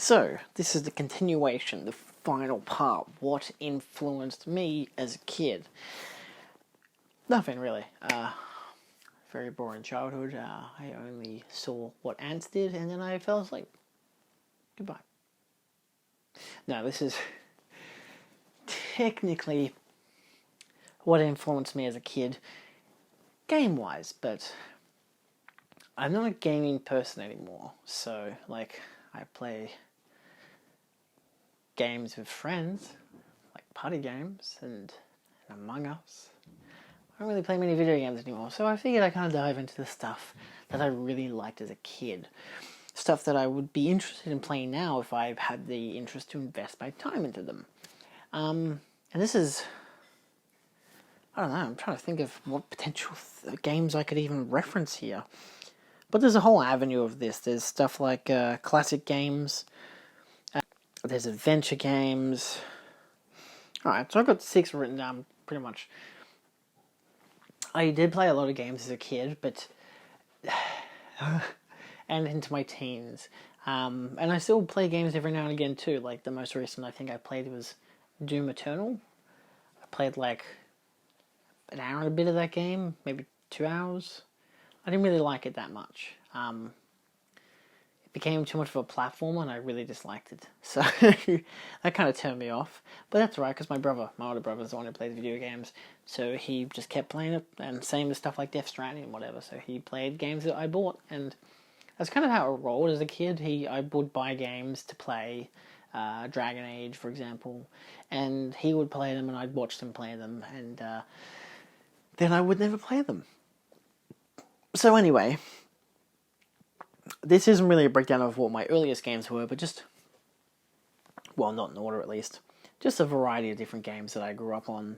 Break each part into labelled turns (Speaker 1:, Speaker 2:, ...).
Speaker 1: So, this is the continuation, the final part. What influenced me as a kid? Nothing really. Very boring childhood. I only saw what ants did and then I fell asleep. Goodbye. No, this is technically what influenced me as a kid, game-wise, but I'm not a gaming person anymore. So, I play games with friends, like party games and Among Us. I don't really play many video games anymore, so I figured I'd kind of dive into the stuff that I really liked as a kid. Stuff that I would be interested in playing now if I had the interest to invest my time into them. And this is... I don't know, I'm trying to think of what potential games I could even reference here. But there's a whole avenue of this. There's stuff like classic games. There's adventure games. Alright, so I've got 6 written down, pretty much. I did play a lot of games as a kid, but... and into my teens. And I still play games every now and again too. Like, the most recent I think I played was Doom Eternal. I played like an hour and a bit of that game, maybe 2 hours. I didn't really like it that much. It became too much of a platformer and I really disliked it. So that kind of turned me off. But that's right, because my older brother is the one who plays video games. So he just kept playing it, and same with stuff like Death Stranding and whatever. So he played games that I bought, and that's kind of how it rolled as a kid. I would buy games to play, Dragon Age, for example, and he would play them and I'd watch them play them, and then I would never play them. So anyway, this isn't really a breakdown of what my earliest games were, but just, well, not in order at least, just a variety of different games that I grew up on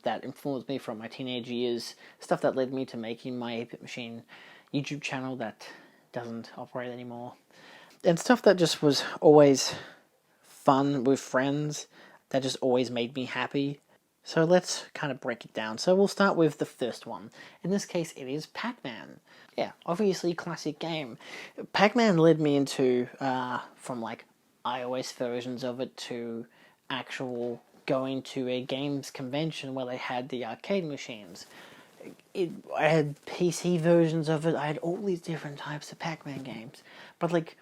Speaker 1: that influenced me from my teenage years, stuff that led me to making my 8-Bit Machine YouTube channel that doesn't operate anymore, and stuff that just was always fun with friends, that just always made me happy. So let's kind of break it down. So we'll start with the first one. In this case, it is PacMan. Yeah, obviously classic game. PacMan led me into, from like iOS versions of it to actual going to a games convention where they had the arcade machines. I had PC versions of it. I had all these different types of PacMan games. But like,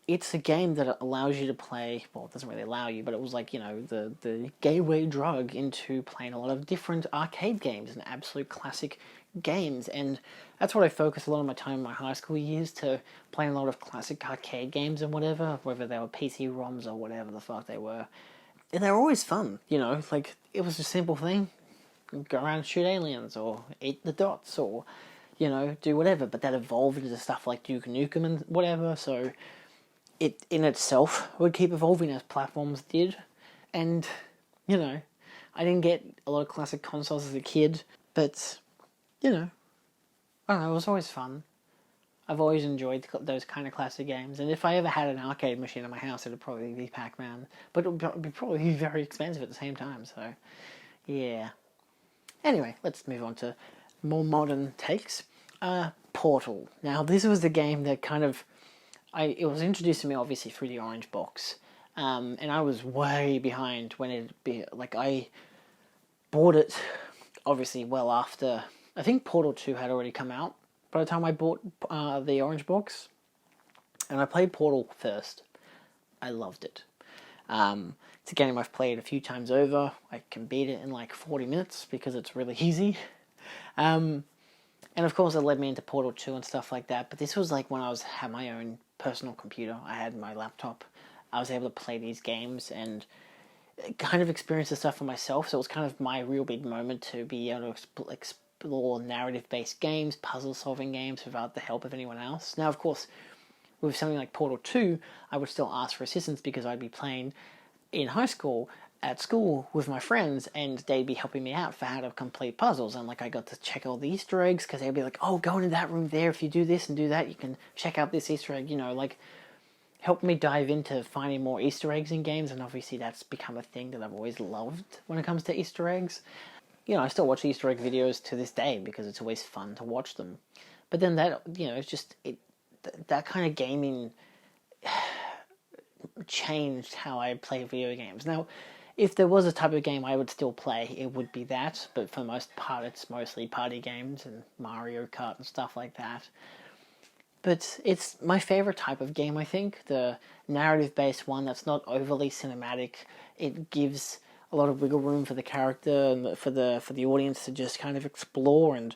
Speaker 1: it's a game that allows you to play, well, it doesn't really allow you, but it was like, the gateway drug into playing a lot of different arcade games and absolute classic games. And that's what I focused a lot of my time in my high school years, to playing a lot of classic arcade games and whatever, whether they were PC ROMs or whatever the fuck they were. And they were always fun, like, it was a simple thing. Go around and shoot aliens, or eat the dots, or, do whatever. But that evolved into stuff like Duke Nukem and whatever, so it in itself would keep evolving as platforms did. And, I didn't get a lot of classic consoles as a kid, but, I don't know, it was always fun. I've always enjoyed those kind of classic games, and if I ever had an arcade machine in my house, it would probably be Pac-Man, but it would probably be very expensive at the same time, so, yeah. Anyway, let's move on to more modern takes. Portal. Now, this was the game that kind of... it was introduced to me, obviously, through the orange box. And I was way behind when I bought it, obviously, well after... I think Portal 2 had already come out by the time I bought the orange box. And I played Portal first. I loved it. It's a game I've played a few times over. I can beat it in like 40 minutes because it's really easy. And of course it led me into Portal 2 and stuff like that. But this was like when I had my own personal computer. I had my laptop. I was able to play these games and kind of experience the stuff for myself. So it was kind of my real big moment to be able to explore narrative-based games, puzzle-solving games without the help of anyone else. Now, of course, with something like Portal 2, I would still ask for assistance because I'd be playing in high school, at school, with my friends, and they'd be helping me out for how to complete puzzles, and like I got to check all the Easter eggs, because they'd be like, oh, go into that room there, if you do this and do that, you can check out this Easter egg, like, help me dive into finding more Easter eggs in games, and obviously that's become a thing that I've always loved when it comes to Easter eggs. I still watch Easter egg videos to this day, because it's always fun to watch them. But then that, it's just, that kind of gaming changed how I play video games. Now, if there was a type of game I would still play, it would be that, but for the most part it's mostly party games and Mario Kart and stuff like that. But it's my favorite type of game, I think, the narrative-based one that's not overly cinematic. It gives a lot of wiggle room for the character and for the audience to just kind of explore and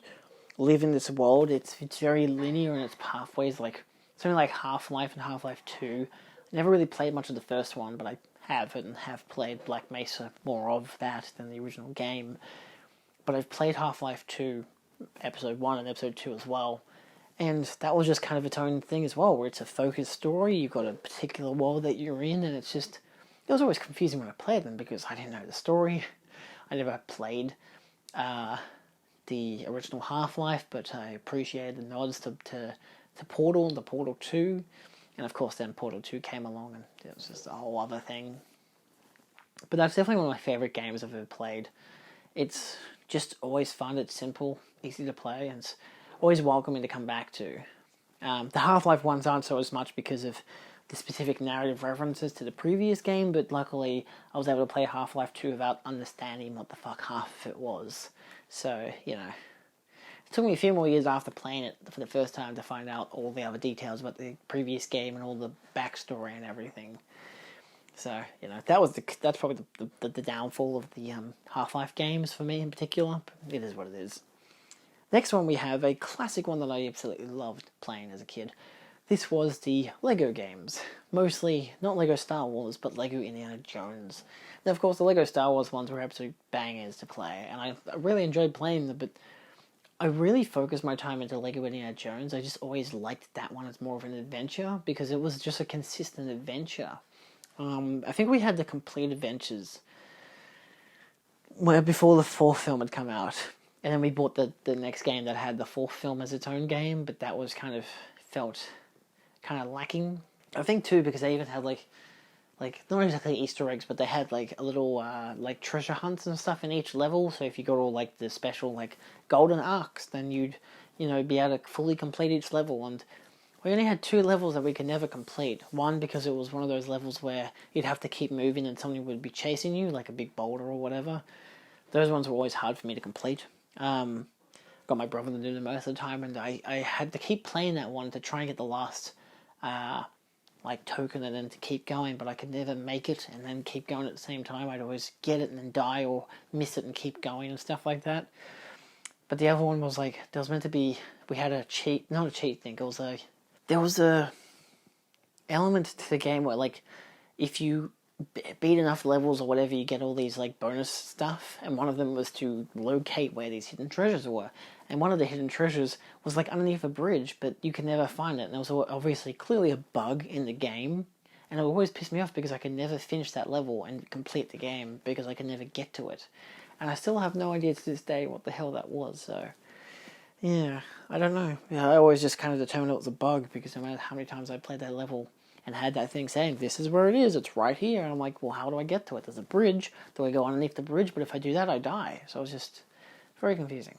Speaker 1: live in this world. It's very linear in its pathways, like something like Half-Life and Half-Life 2. I never really played much of the first one, but I have played Black Mesa, more of that than the original game. But I've played Half-Life 2, Episode 1 and Episode 2 as well. And that was just kind of its own thing as well, where it's a focused story, you've got a particular world that you're in, and it's just... It was always confusing when I played them, because I didn't know the story. I never played the original Half-Life, but I appreciated the nods to Portal and the Portal 2. And of course then Portal 2 came along, and it was just a whole other thing. But that's definitely one of my favourite games I've ever played. It's just always fun, it's simple, easy to play, and it's always welcoming to come back to. The Half-Life ones aren't so as much because of the specific narrative references to the previous game, but luckily I was able to play Half-Life 2 without understanding what the fuck half of it was. So, it took me a few more years after playing it for the first time to find out all the other details about the previous game and all the backstory and everything. So, that's probably the downfall of the Half-Life games for me in particular. It is what it is. Next one we have a classic one that I absolutely loved playing as a kid. This was the Lego games. Mostly, not Lego Star Wars, but Lego Indiana Jones. Now, of course, the Lego Star Wars ones were absolute bangers to play, and I really enjoyed playing them, but I really focused my time into Lego Indiana Jones. I just always liked that one as more of an adventure, because it was just a consistent adventure. I think we had the complete adventures before the fourth film had come out. And then we bought the next game that had the fourth film as its own game, but that was felt kind of lacking. I think too because they even had like not exactly Easter eggs, but they had like a little treasure hunts and stuff in each level. So if you got all like the special golden arcs, then you'd be able to fully complete each level. And we only had 2 levels that we could never complete. One because it was one of those levels where you'd have to keep moving and something would be chasing you, like a big boulder or whatever. Those ones were always hard for me to complete. Got my brother to do them most of the time, and I had to keep playing that one to try and get the last token and then to keep going, but I could never make it and then keep going at the same time. I'd always get it and then die or miss it and keep going and stuff like that. But the other one was there was meant to be, we had not a cheat thing, there was a element to the game where if you beat enough levels or whatever, you get all these bonus stuff, and one of them was to locate where these hidden treasures were. And one of the hidden treasures was underneath a bridge, but you could never find it. And there was obviously clearly a bug in the game, and it always pissed me off because I could never finish that level and complete the game because I could never get to it. And I still have no idea to this day what the hell that was. So yeah, I don't know. I always just kind of determined it was a bug because no matter how many times I played that level and had that thing saying, this is where it is, it's right here. And I'm like, well, how do I get to it? There's a bridge. Do I go underneath the bridge? But if I do that, I die. So it was just very confusing.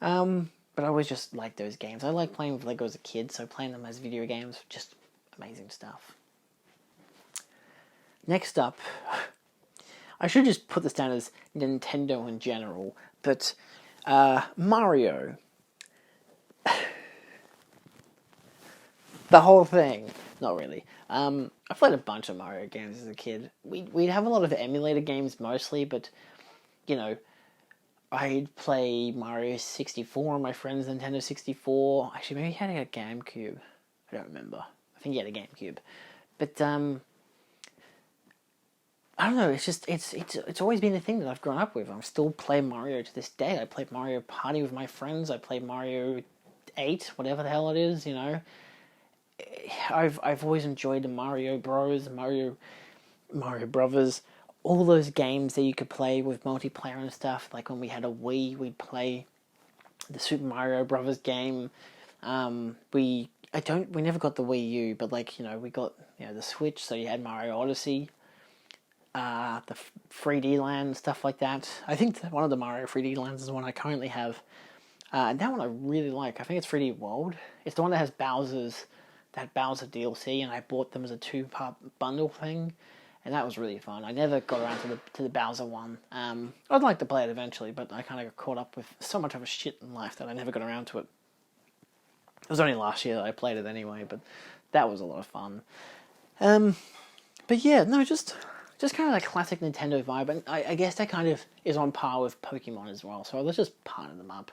Speaker 1: But I always just liked those games. I liked playing with Lego as a kid, so playing them as video games, just amazing stuff. Next up, I should just put this down as Nintendo in general, but Mario. The whole thing. Not really. I played a bunch of Mario games as a kid. We'd have a lot of emulator games mostly, but, I'd play Mario 64 on my friend's Nintendo 64. Actually, maybe he had a GameCube. I don't remember. I think he had a GameCube. But, I don't know, it's always been a thing that I've grown up with. I still play Mario to this day. I play Mario Party with my friends. I play Mario 8, whatever the hell it is, I've always enjoyed the Mario Bros, Mario Brothers, all those games that you could play with multiplayer and stuff. Like when we had a Wii, we'd play the Super Mario Brothers game. We never got the Wii U, but we got the Switch, so you had Mario Odyssey, the 3D Land, stuff like that. I think one of the Mario 3D Lands is the one I currently have. And that one I really like. I think it's 3D World. It's the one that has Bowser's that Bowser DLC, and I bought them as a 2-part bundle thing, and that was really fun. I never got around to the Bowser one. I'd like to play it eventually, but I kind of got caught up with so much of a shit in life that I never got around to it. It was only last year that I played it anyway, but that was a lot of fun. But yeah, no, just kind of like classic Nintendo vibe, and I guess that kind of is on par with Pokemon as well. So let's just partner them up.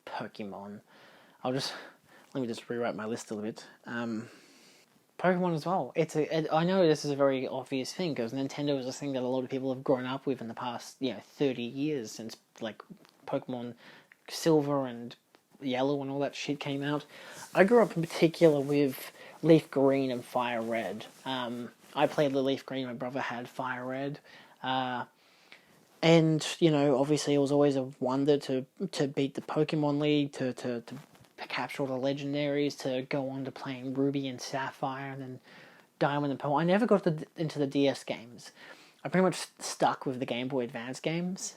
Speaker 1: Pokemon. Let me just rewrite my list a little bit. Pokemon as well. I know this is a very obvious thing because Nintendo is a thing that a lot of people have grown up with in the past 30 years since like Pokemon Silver and Yellow and all that shit came out. I grew up in particular with Leaf Green and Fire Red. I played the Leaf Green. My brother had Fire Red. And, obviously it was always a wonder to beat the Pokemon League, to capture all the legendaries, to go on to playing Ruby and Sapphire, and then Diamond and Pearl. I never got into the DS games. I pretty much stuck with the Game Boy Advance games.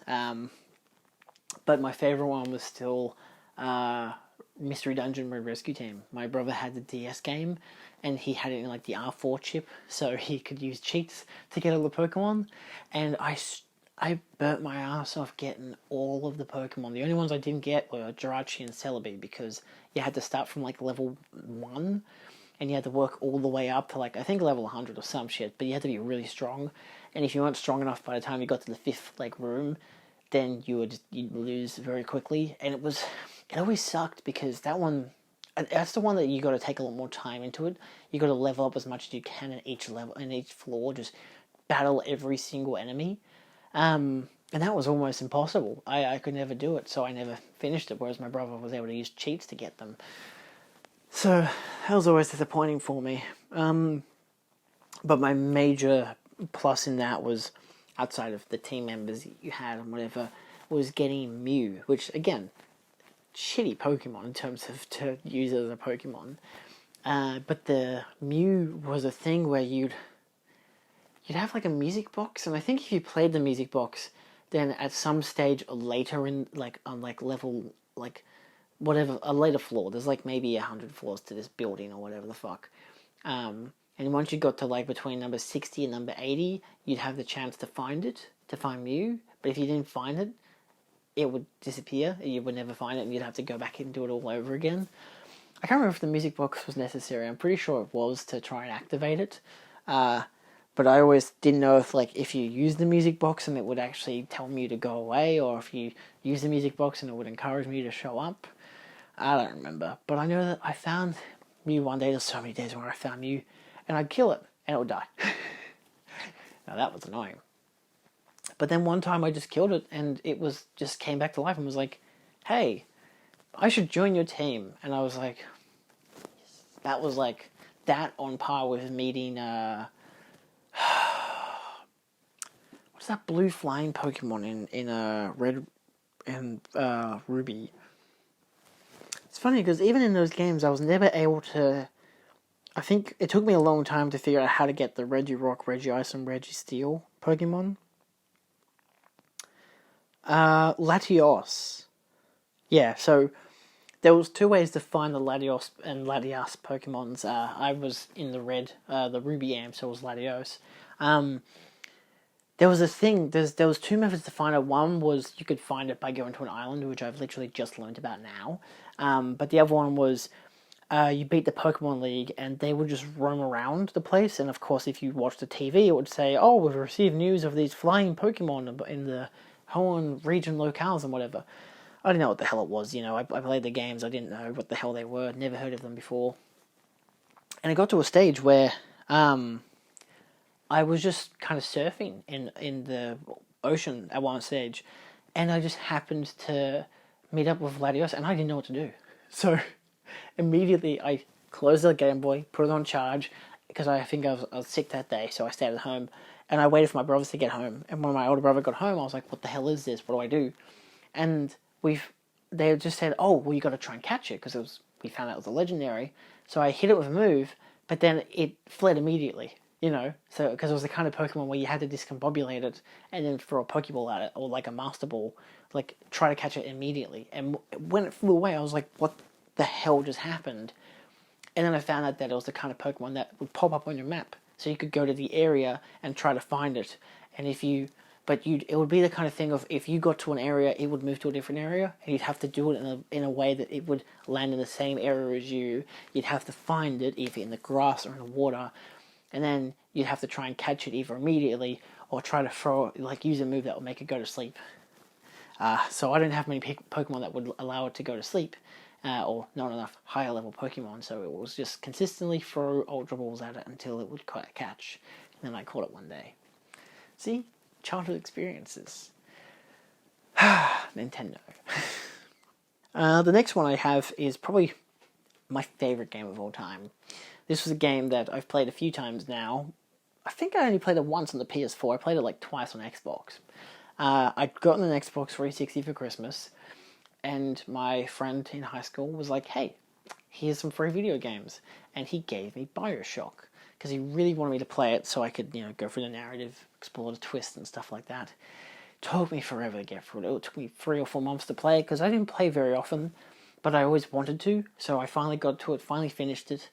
Speaker 1: But my favourite one was still Mystery Dungeon Red Rescue Team. My brother had the DS game, and he had it in like the R4 chip, so he could use cheats to get all the Pokemon. And I burnt my ass off getting all of the Pokemon. The only ones I didn't get were Jirachi and Celebi, because you had to start from like level 1, and you had to work all the way up to like, I think level 100 or some shit, but you had to be really strong. And if you weren't strong enough by the time you got to the 5th like room, then you'd lose very quickly. And it always sucked, because that's the one that you got to take a lot more time into it. You got to level up as much as you can in each level, in each floor, just battle every single enemy. And that was almost impossible. I could never do it, so I never finished it, whereas my brother was able to use cheats to get them. So that was always disappointing for me. But my major plus in that was, outside of the team members you had and whatever, was getting Mew, which, again, shitty Pokemon in terms of to use it as a Pokemon. But the Mew was a thing where you'd have like a music box, and I think if you played the music box, then at some stage later in on level whatever, a later floor, there's like maybe 100 floors to this building or whatever the fuck. And once you got to like between number 60 and number 80, you'd have the chance to find Mew. But if you didn't find it, it would disappear. You would never find it, and you'd have to go back and do it all over again. I can't remember if the music box was necessary. I'm pretty sure it was, to try and activate it. But I always didn't know if you use the music box and it would actually tell me to go away, or if you use the music box and it would encourage me to show up. I don't remember. But I know that I found Mew one day. There's so many days where I found Mew, and I'd kill it, and it would die. Now that was annoying. But then one time I just killed it, and it just came back to life and was like, hey, I should join your team. And I was like, that was like that on par with meeting what's that blue flying Pokemon in Red and Ruby? It's funny because even in those games I was never able to. I think it took me a long time to figure out how to get the Regirock, Regice, and Registeel Pokemon. Latios. Yeah, so there was 2 ways to find the Latios and Latias Pokemons. I was in the Ruby AM, so it was Latios. There was a thing, there was 2 methods to find it. One was you could find it by going to an island, which I've literally just learned about now. But the other one was you beat the Pokemon League, and they would just roam around the place. And of course, if you watched the TV, it would say, "Oh, we've received news of these flying Pokemon in the Hoenn region locales and whatever." I didn't know what the hell it was. I played the games. I didn't know what the hell they were. Never heard of them before. And it got to a stage where I was just kind of surfing in the ocean at one stage, and I just happened to meet up with Latios, and I didn't know what to do. So immediately I closed the Game Boy, put it on charge, because I think I was sick that day, so I stayed at home, and I waited for my brothers to get home. And when my older brother got home, I was like, what the hell is this? What do I do? And they just said, oh, well, you got to try and catch it, because we found out it was a legendary. So I hit it with a move, but then it fled immediately, so because it was the kind of Pokemon where you had to discombobulate it and then throw a Pokeball at it, or like a Master Ball, like try to catch it immediately. And when it flew away, I was like, what the hell just happened? And then I found out that it was the kind of Pokemon that would pop up on your map. So you could go to the area and try to find it. And it would be the kind of thing of if you got to an area, it would move to a different area, and you'd have to do it in a way that it would land in the same area as you. You'd have to find it either in the grass or in the water, and then you'd have to try and catch it either immediately or try to use a move that would make it go to sleep. So I didn't have many Pokemon that would allow it to go to sleep, or not enough higher level Pokemon, so it was just consistently throw Ultra Balls at it until it would catch, and then I caught it one day. See? Childhood experiences. Nintendo. The next one I have is probably my favourite game of all time. This was a game that I've played a few times now. I think I only played it once on the PS4. I played it like twice on Xbox. I'd gotten an Xbox 360 for Christmas, and my friend in high school was like, hey, here's some free video games. And he gave me Bioshock, because he really wanted me to play it so I could, go through the narrative, explore the twists and stuff like that. It took me forever to get through it. It took me 3 or 4 months to play it, because I didn't play very often, but I always wanted to, so I finally got to it, finally finished it.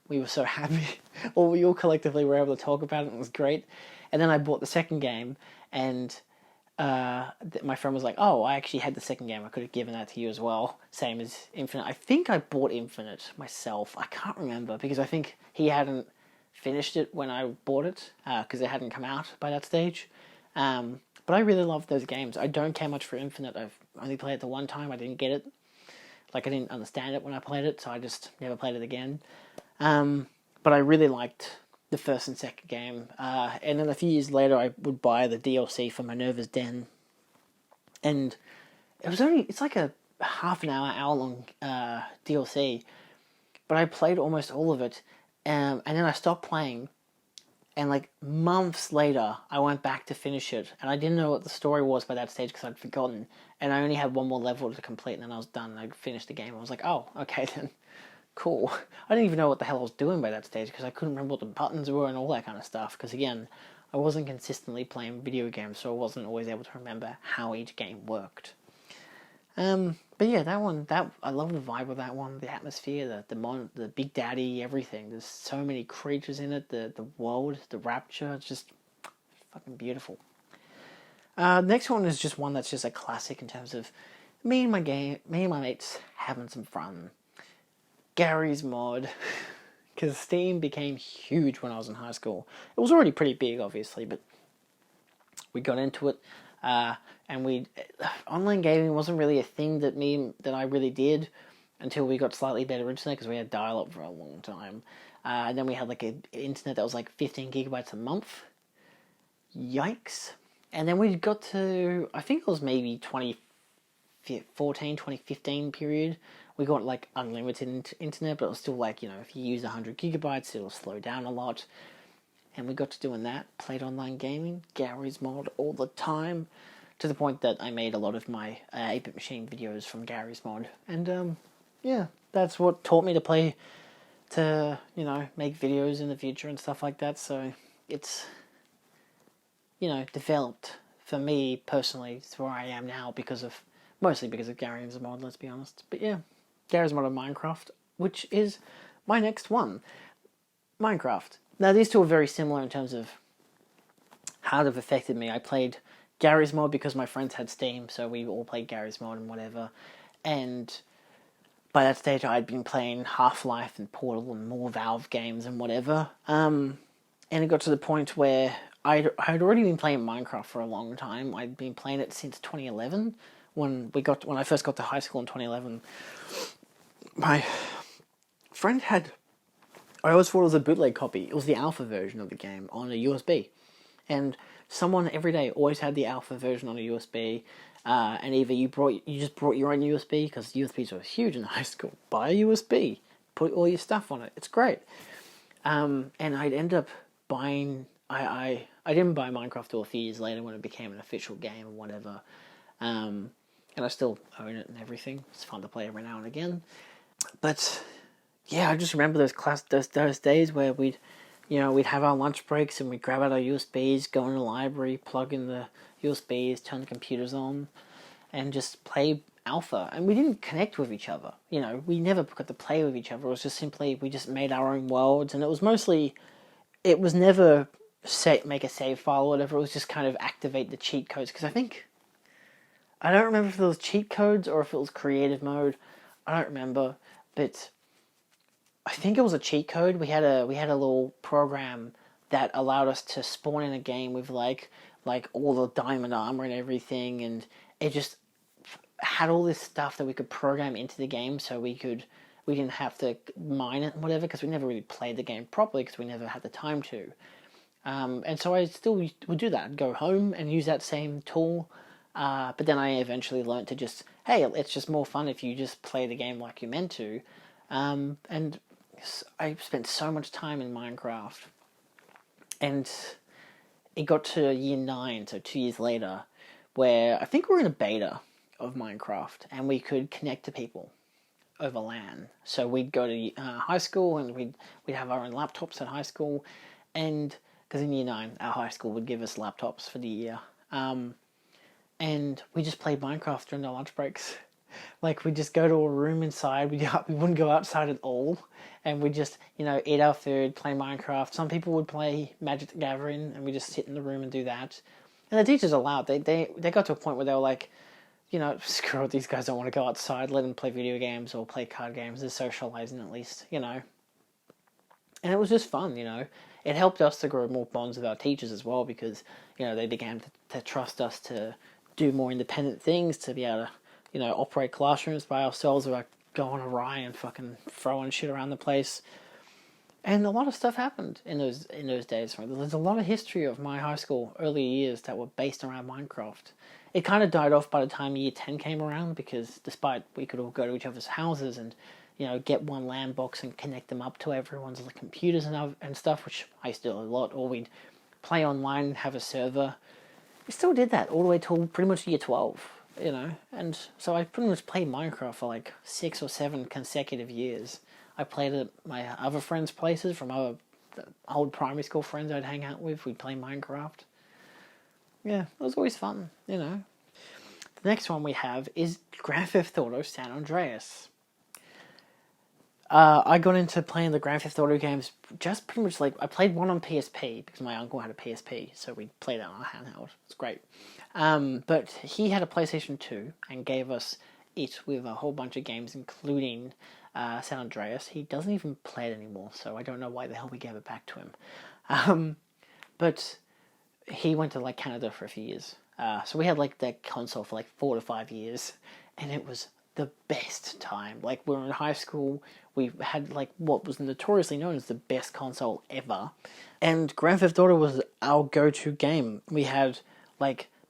Speaker 1: We were so happy. We all collectively were able to talk about it, and it was great. And then I bought the second game, and my friend was like, oh, I actually had the second game. I could have given that to you as well. Same as Infinite. I think I bought Infinite myself. I can't remember, because I think he hadn't finished it when I bought it, because it hadn't come out by that stage. But I really love those games. I don't care much for Infinite. I've only played it the one time. I didn't get it. I didn't understand it when I played it, so I just never played it again. But I really liked the first and second game. And then a few years later, I would buy the DLC for Minerva's Den. And it's like a half an hour long DLC. But I played almost all of it. And then I stopped playing. And months later, I went back to finish it. And I didn't know what the story was by that stage because I'd forgotten. And I only had one more level to complete, and then I was done. And I finished the game. I was like, oh, okay then. Cool. I didn't even know what the hell I was doing by that stage because I couldn't remember what the buttons were and all that kind of stuff. Because again, I wasn't consistently playing video games, so I wasn't always able to remember how each game worked. But yeah, that I love the vibe of that one, the atmosphere, the Big Daddy, everything. There's so many creatures in it, the world, the rapture. It's just fucking beautiful. Next one is just one that's just a classic in terms of me and my mates having some fun. Gary's Mod, because Steam became huge when I was in high school. It was already pretty big, obviously, but we got into it, and online gaming wasn't really a thing that I really did until we got slightly better internet, because we had dial-up for a long time, and then we had an internet that was 15 gigabytes a month. Yikes! And then we got to, I think it was maybe 2015 period. We got unlimited internet, but it was still if you use 100 gigabytes, it'll slow down a lot. And we got to doing that, played online gaming, Gary's Mod all the time, to the point that I made a lot of my 8-bit machine videos from Gary's Mod. And yeah, that's what taught me to make videos in the future and stuff like that. So it's, developed for me personally to where I am now mostly because of Gary's Mod, let's be honest. But yeah, Gary's Mod of Minecraft, which is my next one. Minecraft. Now, these two are very similar in terms of how they've affected me. I played Gary's Mod because my friends had Steam, so we all played Gary's Mod and whatever. And by that stage, I had been playing Half-Life and Portal and more Valve games and whatever. And it got to the point where I had already been playing Minecraft for a long time. I'd been playing it since 2011. When I first got to high school in 2011, my friend I always thought it was a bootleg copy. It was the alpha version of the game on a USB. And someone every day always had the alpha version on a USB. And either you just brought your own USB, because USBs were huge in high school. Buy a USB. Put all your stuff on it. It's great. And I'd end up buying... I didn't buy Minecraft till a few years later when it became an official game or whatever. And I still own it and everything. It's fun to play every now and again. But yeah, I just remember those days where we'd have our lunch breaks and we'd grab out our USBs, go in the library, plug in the USBs, turn the computers on, and just play alpha, and we didn't connect with each other. You know, we never got to play with each other. It was just simply we just made our own worlds, and it was never make a save file or whatever. It was just kind of activate the cheat codes, because I don't remember if it was cheat codes or if it was creative mode. I don't remember, but I think it was a cheat code. We had a little program that allowed us to spawn in a game with like all the diamond armor and everything, and it just had all this stuff that we could program into the game, so we didn't have to mine it and whatever, because we never really played the game properly because we never had the time to. And so I still would do that. I'd go home and use that same tool, but then I eventually learned to just, hey, it's just more fun if you just play the game like you're meant to. And I spent so much time in Minecraft, and it got to year 9, so 2 years later, where I think we were in a beta of Minecraft, and we could connect to people over LAN. So we'd go to high school, and we'd have our own laptops at high school, and because in year 9 our high school would give us laptops for the year, and we just played Minecraft during our lunch breaks. Like, we'd just go to a room inside, we wouldn't go outside at all, and we'd just, eat our food, play Minecraft. Some people would play Magic the Gathering, and we just sit in the room and do that. And the teachers allowed. They got to a point where they were like, screw it, these guys don't want to go outside, let them play video games or play card games. They're socializing at least, And it was just fun, It helped us to grow more bonds with our teachers as well, because, they began to trust us to do more independent things, to be able to, operate classrooms by ourselves without going awry and fucking throwing shit around the place. And a lot of stuff happened in those days. There's a lot of history of my high school early years that were based around Minecraft. It kind of died off by the time year 10 came around, because despite we could all go to each other's houses and, get one LAN box and connect them up to everyone's computers and stuff, which I used to do a lot, or we'd play online and have a server. We still did that all the way till pretty much year 12. And so I pretty much played Minecraft for like 6 or 7 consecutive years. I played at my other friends' places, from other old primary school friends I'd hang out with. We'd play Minecraft. Yeah, it was always fun, The next one we have is Grand Theft Auto San Andreas. I got into playing the Grand Theft Auto games just pretty much I played one on PSP because my uncle had a PSP, so we played that on a handheld. It's great. But he had a PlayStation 2 and gave us it with a whole bunch of games, including San Andreas. He doesn't even play it anymore, so I don't know why the hell we gave it back to him. But he went to Canada for a few years. So we had that console for 4 to 5 years, and it was the best time. We were in high school, we had what was notoriously known as the best console ever, and Grand Theft Auto was our go-to game. We had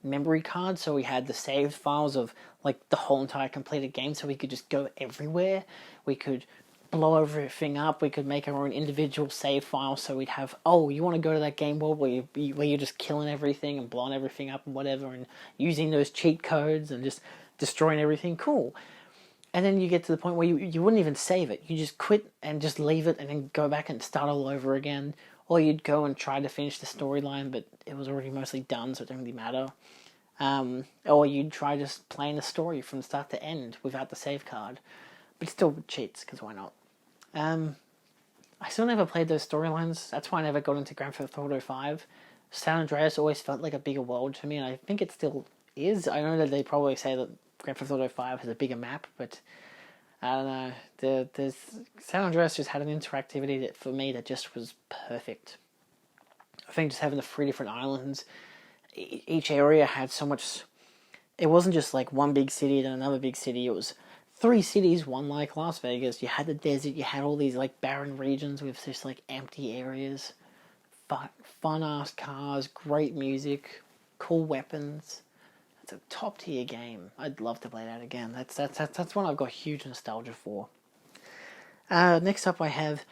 Speaker 1: memory cards, so we had the saved files of the whole entire completed game, so we could just go everywhere. We could blow everything up. We could make our own individual save files, so we'd have, you want to go to that game world where you're just killing everything and blowing everything up and whatever, and using those cheat codes and just destroying everything. Cool. And then you get to the point where you wouldn't even save it. You just quit and just leave it and then go back and start all over again. Or you'd go and try to finish the storyline, but it was already mostly done, so it didn't really matter. Or you'd try just playing the story from start to end without the save card. But still with cheats, because why not? I still never played those storylines. That's why I never got into Grand Theft Auto 5. San Andreas always felt like a bigger world to me, and I think it still is. I know that they probably say that Grand Theft Auto 5 has a bigger map, but I don't know. There's San Andreas just had an interactivity that, for me, that just was perfect. I think just having the 3 different islands, each area had so much. It wasn't just one big city and another big city. It was 3 cities, one like Las Vegas. You had the desert. You had all these barren regions with just empty areas. Fun ass cars, great music, cool weapons. It's a top tier game. I'd love to play that again. That's one I've got huge nostalgia for. Next up I have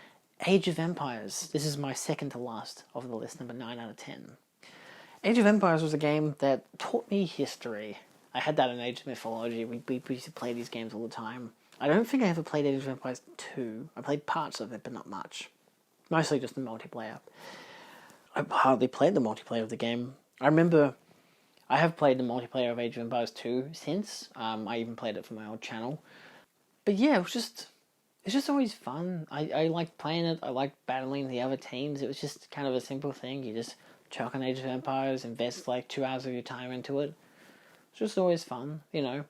Speaker 1: Age of Empires. This is my second to last of the list, number 9 out of 10. Age of Empires was a game that taught me history. I had that in Age of Mythology. We used to play these games all the time. I don't think I ever played Age of Empires 2. I played parts of it, but not much. Mostly just the multiplayer. I hardly played the multiplayer of the game. I remember I have played the multiplayer of Age of Empires 2 since. I even played it for my old channel. But yeah, it's just always fun. I like playing it. I like battling the other teams. It was just kind of a simple thing. You just chuck on Age of Empires, invest like 2 hours of your time into it. It's just always fun, you know.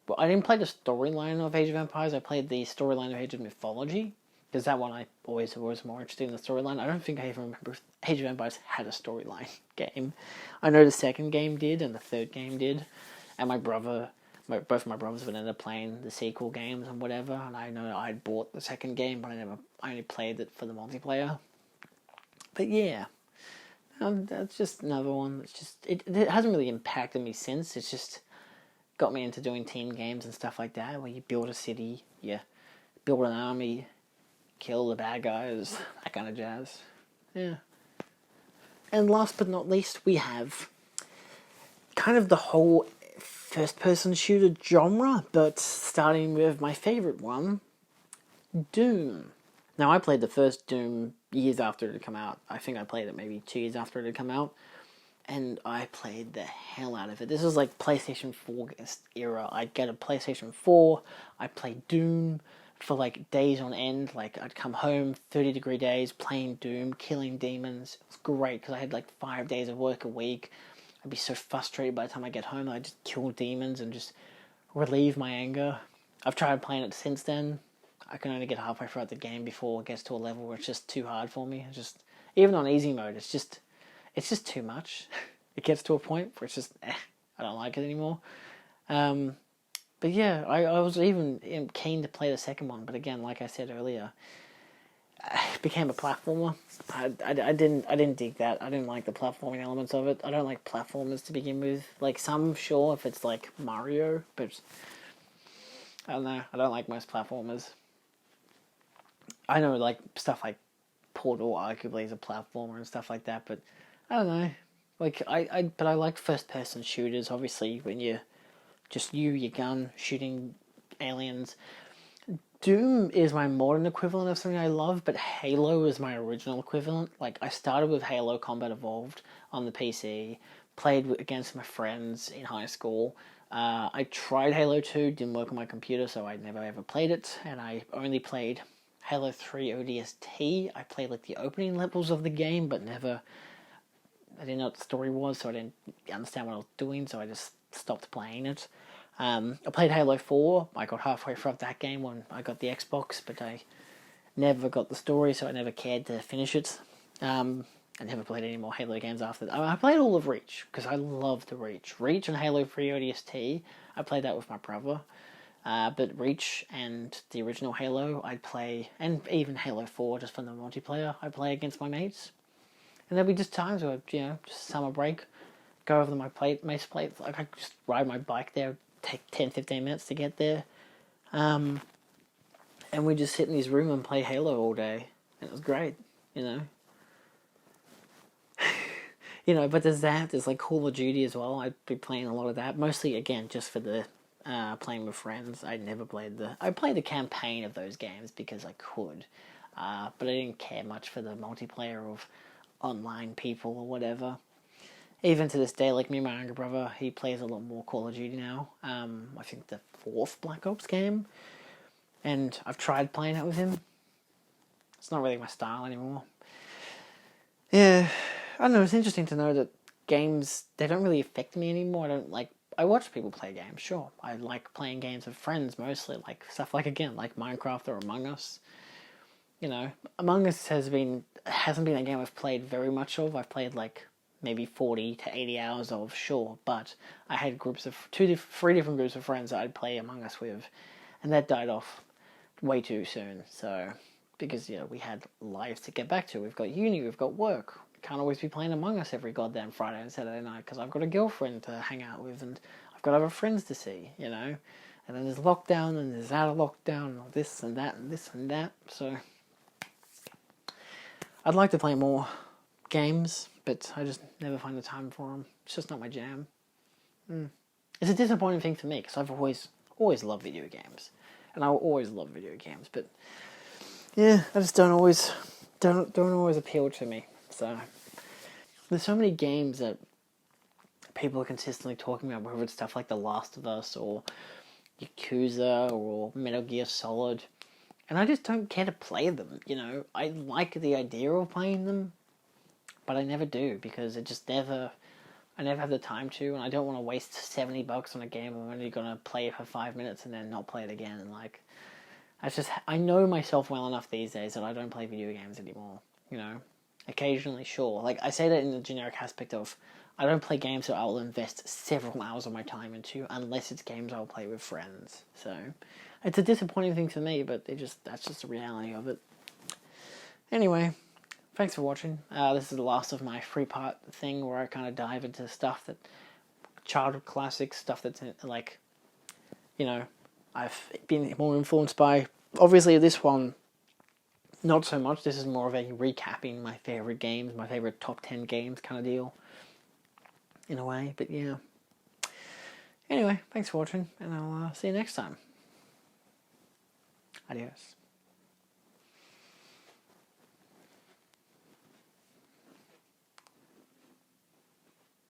Speaker 1: But I didn't play the storyline of Age of Empires. I played the storyline of Age of Mythology, because that one I always was more interested in the storyline. I don't think I even remember if Age of Empires had a storyline game. I know the second game did and the third game did, and both my brothers would end up playing the sequel games and whatever. And I know I'd bought the second game, but I only played it for the multiplayer. But yeah, that's just another one. It's just it hasn't really impacted me since. It's just got me into doing team games and stuff like that, where you build a city, you build an army, kill the bad guys, that kind of jazz. Yeah. And last but not least, we have kind of the whole first-person shooter genre, but starting with my favourite one, Doom. Now, I played the first Doom years after it had come out. I think I played it maybe 2 years after it had come out, and I played the hell out of it. This was like PlayStation 4 era. I'd get a PlayStation 4, I'd play Doom for like days on end. Like, I'd come home, 30-degree days, playing Doom, killing demons. It was great, because I had like 5 days of work a week. I'd be so frustrated by the time I get home. I'd just kill demons and just relieve my anger. I've tried playing it since then. I can only get halfway throughout the game before it gets to a level where it's just too hard for me. It's just, even on easy mode, it's just too much. It gets to a point where it's just, I don't like it anymore. But yeah, I was even keen to play the second one, but again, like I said earlier, it became a platformer. I didn't dig that. I didn't like the platforming elements of it. I don't like platformers to begin with. Like, some, sure, if it's like Mario, but I don't know. I don't like most platformers. I know, like, stuff like Portal arguably is a platformer and stuff like that, but I don't know. Like, but I like first-person shooters, obviously, when you're just your gun, shooting aliens. Doom is my modern equivalent of something I love, but Halo is my original equivalent. Like, I started with Halo Combat Evolved on the PC, played against my friends in high school. I tried Halo 2, didn't work on my computer, so I never ever played it, and I only played Halo 3 ODST. I played like the opening levels of the game, but I didn't know what the story was, so I didn't understand what I was doing, so I just stopped playing it. I played Halo 4. I got halfway through that game when I got the Xbox, but I never got the story, so I never cared to finish it. I never played any more Halo games after that. I played all of Reach, because I loved the Reach. Reach and Halo 3 ODST, I played that with my brother. But Reach and the original Halo, I'd play, and even Halo 4, just for the multiplayer, I'd play against my mates. And there'd be just times where, just summer break, go over to my mate's place, like, I just ride my bike there, take 10-15 minutes to get there. And we just sit in his room and play Halo all day. And it was great, but there's like Call of Duty as well. I'd be playing a lot of that. Mostly, again, just for the playing with friends. I played the campaign of those games because I could. But I didn't care much for the multiplayer of online people or whatever. Even to this day, like me and my younger brother, he plays a lot more Call of Duty now. I think the 4th Black Ops game. And I've tried playing it with him. It's not really my style anymore. Yeah, I don't know, it's interesting to know that games, they don't really affect me anymore. I watch people play games, sure. I like playing games with friends mostly, like stuff like Minecraft or Among Us. Among Us hasn't been a game I've played very much of. I've played like maybe 40 to 80 hours of, sure, but I had groups of 3 different groups of friends that I'd play Among Us with, and that died off way too soon. So, because we had lives to get back to. We've got uni, we've got work. We can't always be playing Among Us every goddamn Friday and Saturday night because I've got a girlfriend to hang out with and I've got other friends to see, And then there's lockdown and there's out of lockdown and all this and that and this and that. So I'd like to play more games, but I just never find the time for them. It's just not my jam. It's a disappointing thing for me because I've always loved video games, and I'll always love video games. But yeah, I just don't always appeal to me. So there's so many games that people are consistently talking about, whether it's stuff like The Last of Us or Yakuza or Metal Gear Solid, and I just don't care to play them, you know. I like the idea of playing them, but I never do, because I never have the time to, and I don't want to waste $70 on a game I'm only going to play it for 5 minutes and then not play it again, and like, I know myself well enough these days that I don't play video games anymore, you know. Occasionally, sure. Like, I say that in the generic aspect of, I don't play games that I'll invest several hours of my time into, unless it's games I'll play with friends. So, it's a disappointing thing for me, but that's just the reality of it. Anyway, thanks for watching. This is the last of my 3-part thing where I kind of dive into stuff that, childhood classics, stuff that's, like, you know, I've been more influenced by. Obviously, this one, not so much. This is more of a recapping my favourite games, my favourite top 10 games kind of deal, in a way. But yeah. Anyway, thanks for watching, and I'll see you next time. Adios.